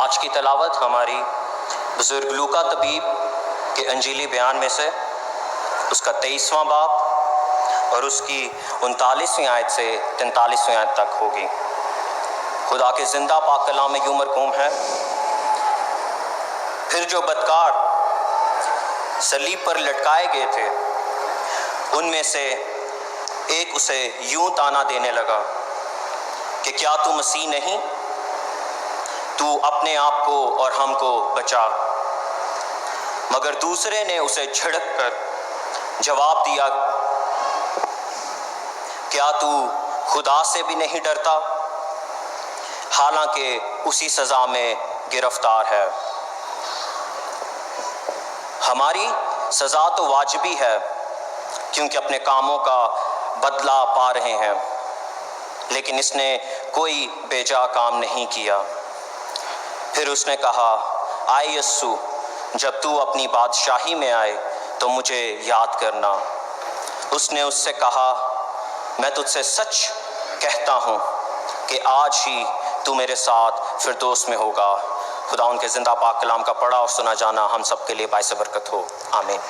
آج کی تلاوت ہماری بزرگ لوکا طبیب کے انجیلی بیان میں سے اس کا 23واں باب اور اس کی 39ویں آیت سے 43ویں آیت تک ہوگی۔ خدا کے زندہ پاک کلام میں یوں مرقوم ہے، پھر جو بدکار صلیب پر لٹکائے گئے تھے ان میں سے ایک اسے یوں طعنہ دینے لگا کہ کیا تو مسیح نہیں؟ تو اپنے آپ کو اور ہم کو بچا۔ مگر دوسرے نے اسے جھڑک کر جواب دیا، کیا تو خدا سے بھی نہیں ڈرتا؟ حالانکہ اسی سزا میں گرفتار ہے۔ ہماری سزا تو واجبی ہے کیونکہ اپنے کاموں کا بدلہ پا رہے ہیں، لیکن اس نے کوئی بیجا کام نہیں کیا۔ پھر اس نے کہا، آئے یسوع، جب تو اپنی بادشاہی میں آئے تو مجھے یاد کرنا۔ اس نے اس سے کہا، میں تجھ سے سچ کہتا ہوں کہ آج ہی تو میرے ساتھ فردوس میں ہوگا۔ خدا ان کے زندہ پاک کلام کا پڑھا اور سنا جانا ہم سب کے لیے باعث برکت ہو، آمین۔